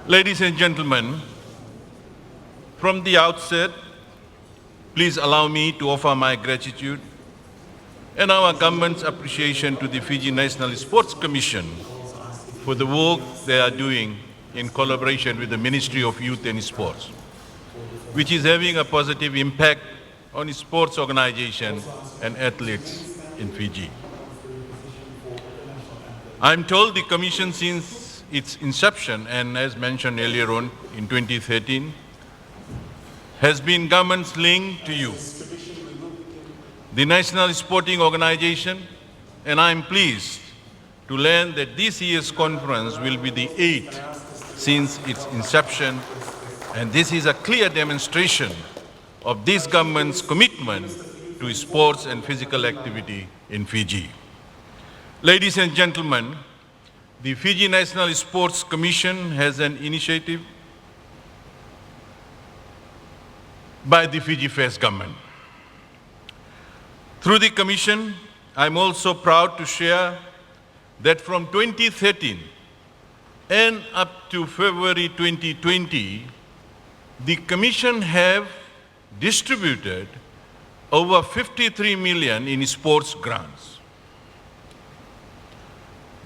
Ladies and gentlemen, from the outset, please allow me to offer my gratitude and our government's appreciation to the Fiji National Sports Commission for the work they are doing in collaboration with the Ministry of Youth and Sports, which is having a positive impact on sports organizations and athletes in Fiji. I'm told the Commission since its inception, and as mentioned earlier on in 2013, has been government's link to you, the National Sporting Organization, and I'm pleased to learn that this year's conference will be the 8th since its inception, and this is a clear demonstration of this government's commitment to sports and physical activity in Fiji. Ladies and gentlemen, the Fiji National Sports Commission has an initiative by the Fiji First Government. Through the Commission, I'm also proud to share that from 2013 and up to February 2020, the Commission have distributed over 53 million in sports grants.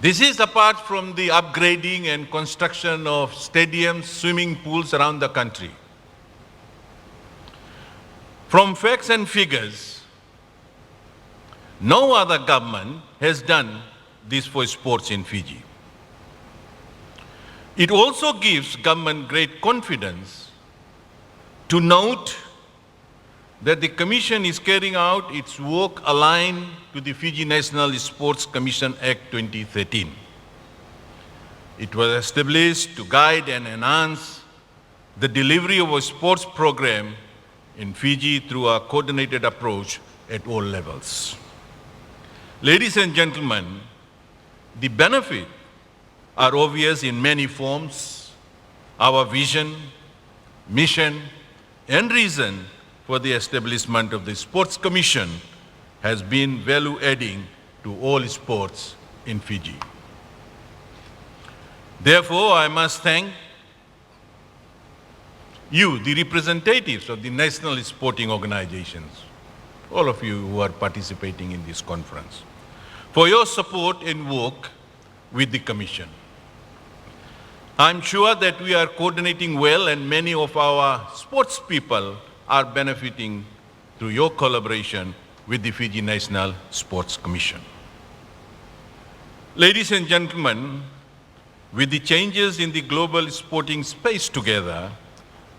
This is apart from the upgrading and construction of stadiums, swimming pools around the country. From facts and figures, no other government has done this for sports in Fiji. It also gives government great confidence to note that the Commission is carrying out its work aligned to the Fiji National Sports Commission Act 2013. It was established to guide and enhance the delivery of a sports program in Fiji through a coordinated approach at all levels. Ladies and gentlemen, the benefits are obvious in many forms. Our vision, mission, and reason for the establishment of the Sports Commission has been value-adding to all sports in Fiji. Therefore, I must thank you, the representatives of the national sporting organizations, all of you who are participating in this conference, for your support and work with the Commission. I'm sure that we are coordinating well, and many of our sports people are benefiting through your collaboration with the Fiji National Sports Commission. Ladies and gentlemen, with the changes in the global sporting space together,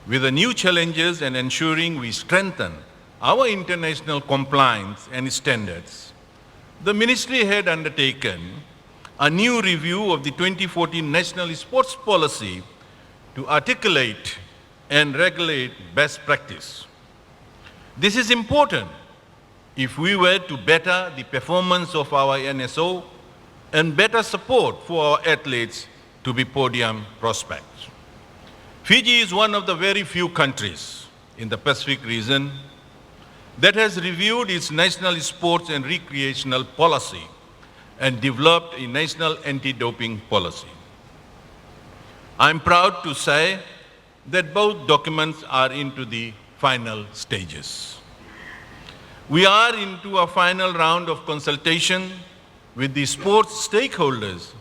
with the new challenges and ensuring we strengthen our international compliance and standards, the Ministry had undertaken a new review of the 2014 National Sports Policy to articulate and regulate best practice. This is important if we were to better the performance of our NSO and better support for our athletes to be podium prospects. Fiji is one of the very few countries in the Pacific region that has reviewed its national sports and recreational policy and developed a national anti-doping policy. I'm proud to say that both documents are into the final stages. We are into a final round of consultation with the sports stakeholders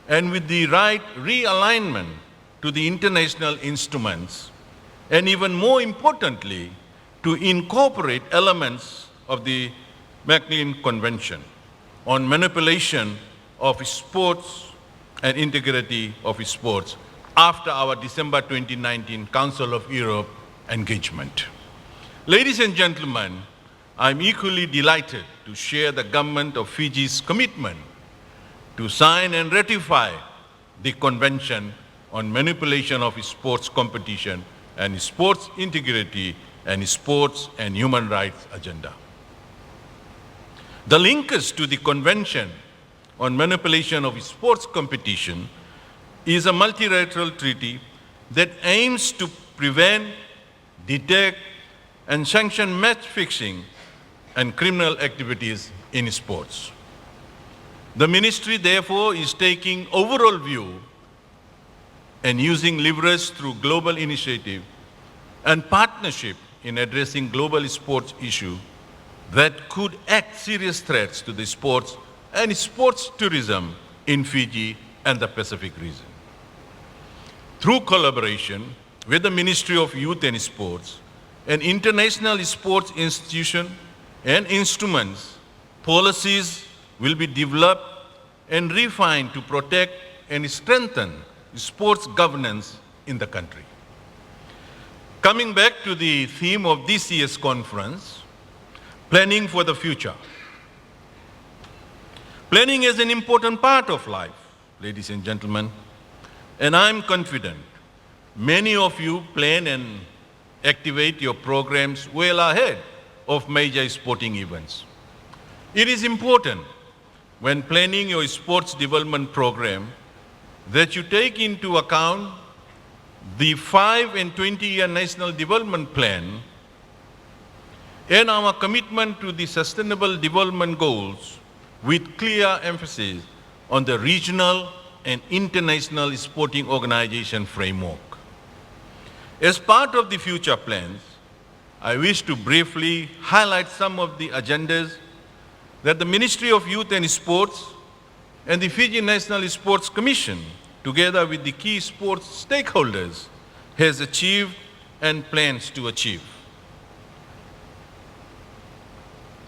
and with the right realignment to the international instruments, and even more importantly, to incorporate elements of the McLean Convention on manipulation of sports and integrity of sports after our December 2019 Council of Europe engagement. Ladies and gentlemen, I'm equally delighted to share the government of Fiji's commitment to sign and ratify the Convention on Manipulation of Sports Competition and Sports Integrity and Sports and Human Rights Agenda. The linkage to the Convention on Manipulation of Sports Competition is a multilateral treaty that aims to prevent, detect, and sanction match fixing and criminal activities in sports. The Ministry, therefore, is taking overall view and using leverage through global initiative and partnership in addressing global sports issues that could act serious threats to the sports and sports tourism in Fiji and the Pacific region. Through collaboration with the Ministry of Youth and Sports, an international sports institution and instruments, policies will be developed and refined to protect and strengthen sports governance in the country. Coming back to the theme of this year's conference, planning for the future. Planning is an important part of life, ladies and gentlemen, and I'm confident many of you plan and activate your programs well ahead of major sporting events. It is important when planning your sports development program that you take into account the 5 and 20-year National Development Plan and our commitment to the Sustainable Development Goals with clear emphasis on the regional and international sporting organization framework. As part of the future plans, I wish to briefly highlight some of the agendas that the Ministry of Youth and Sports and the Fiji National Sports Commission, together with the key sports stakeholders, has achieved and plans to achieve.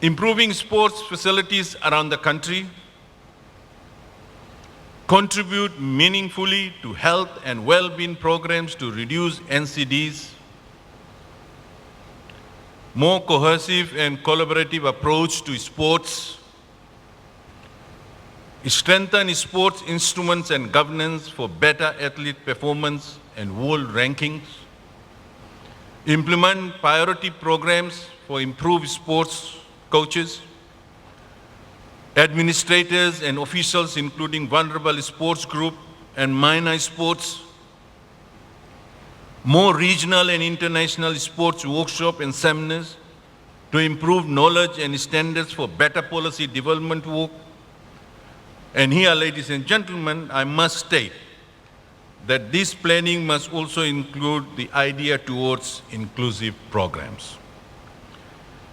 Improving sports facilities around the country, contribute meaningfully to health and well-being programs to reduce NCDs, more cohesive and collaborative approach to sports, strengthen sports instruments and governance for better athlete performance and world rankings, implement priority programs for improved sports coaches, administrators and officials including vulnerable sports group and minor sports, more regional and international sports workshops and seminars to improve knowledge and standards for better policy development work. And here, ladies and gentlemen, I must state that this planning must also include the idea towards inclusive programs.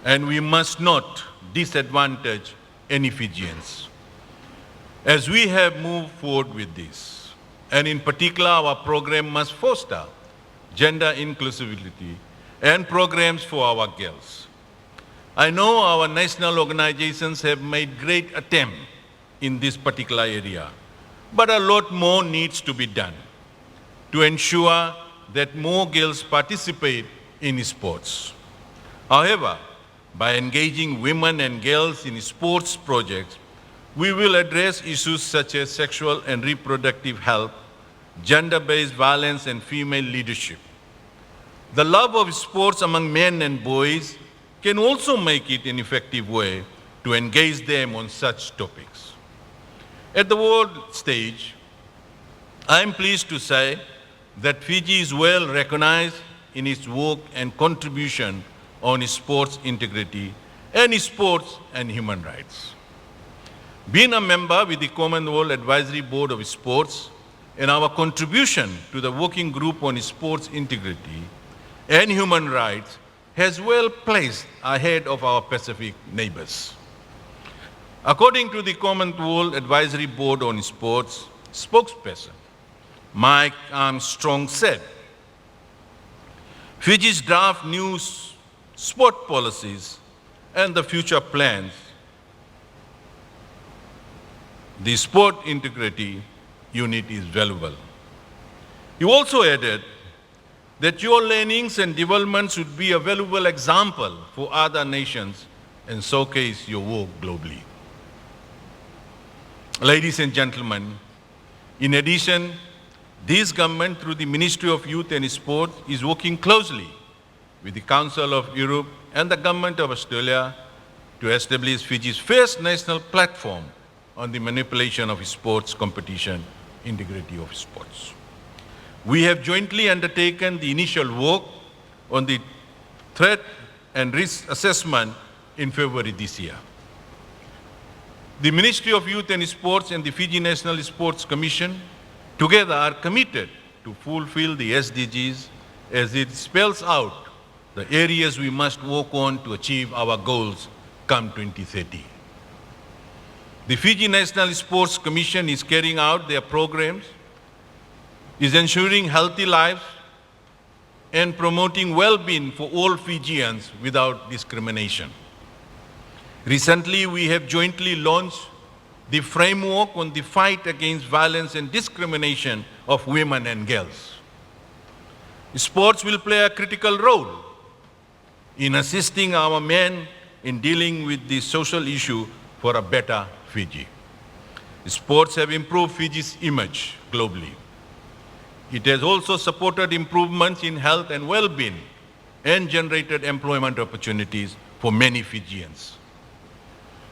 And we must not disadvantage any Fijians. As we have moved forward with this, and in particular our program must foster gender inclusivity and programs for our girls. I know our national organizations have made great attempts in this particular area, but a lot more needs to be done to ensure that more girls participate in sports. However, by engaging women and girls in sports projects, we will address issues such as sexual and reproductive health, gender-based violence, and female leadership. The love of sports among men and boys can also make it an effective way to engage them on such topics. At the world stage, I am pleased to say that Fiji is well recognized in its work and contribution on sports integrity and sports and human rights. Being a member with the Commonwealth Advisory Board of Sports and our contribution to the Working Group on Sports Integrity and Human Rights has well placed ahead of our Pacific neighbors. According to the Commonwealth Advisory Board on Sports spokesperson, Mike Armstrong said, Fiji's draft new sport policies and the future plans, the Sport Integrity Unit is valuable. He also added that your learnings and developments should be a valuable example for other nations and showcase your work globally. Ladies and gentlemen, in addition, this government through the Ministry of Youth and Sport is working closely with the Council of Europe and the Government of Australia to establish Fiji's first national platform on the manipulation of sports competition, integrity of sports. We have jointly undertaken the initial work on the threat and risk assessment in February this year. The Ministry of Youth and Sports and the Fiji National Sports Commission together are committed to fulfill the SDGs as it spells out the areas we must work on to achieve our goals come 2030. The Fiji National Sports Commission is carrying out their programs, is ensuring healthy lives, and promoting well-being for all Fijians without discrimination. Recently, we have jointly launched the framework on the fight against violence and discrimination of women and girls. Sports will play a critical role in assisting our men in dealing with the social issue for a better Fiji. Sports have improved Fiji's image globally. It has also supported improvements in health and well-being and generated employment opportunities for many Fijians.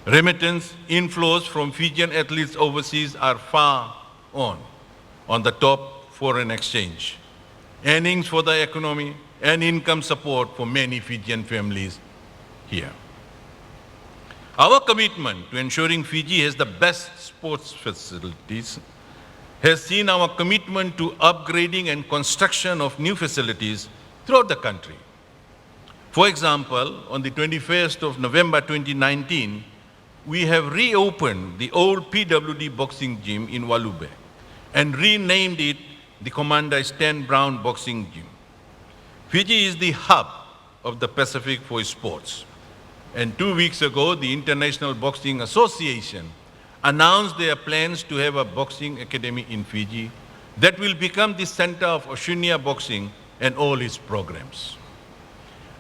Remittance inflows from Fijian athletes overseas are far on the top foreign exchange, earnings for the economy and income support for many Fijian families here. Our commitment to ensuring Fiji has the best sports facilities has seen our commitment to upgrading and construction of new facilities throughout the country. For example, on the 21st of November 2019, we have reopened the old PWD boxing gym in Walube and renamed it the Commander Stan Brown Boxing Gym. Fiji is the hub of the Pacific for sports. And 2 weeks ago, the International Boxing Association announced their plans to have a boxing academy in Fiji that will become the center of Oceania boxing and all its programs.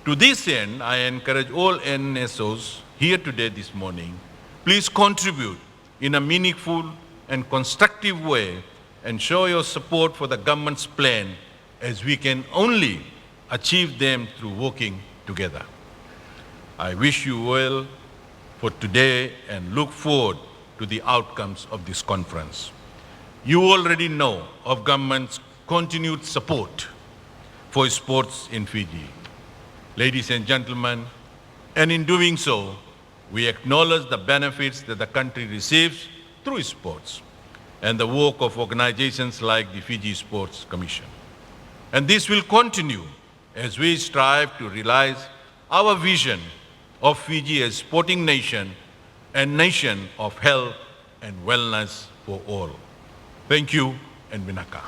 To this end, I encourage all NSOs here today this morning, please contribute in a meaningful and constructive way and show your support for the government's plan, as we can only achieve them through working together. I wish you well for today and look forward to the outcomes of this conference. You already know of government's continued support for sports in Fiji. Ladies and gentlemen, and in doing so, we acknowledge the benefits that the country receives through sports and the work of organizations like the Fiji Sports Commission. And this will continue as we strive to realize our vision of Fiji as sporting nation and nation of health and wellness for all. Thank you and Vinaka.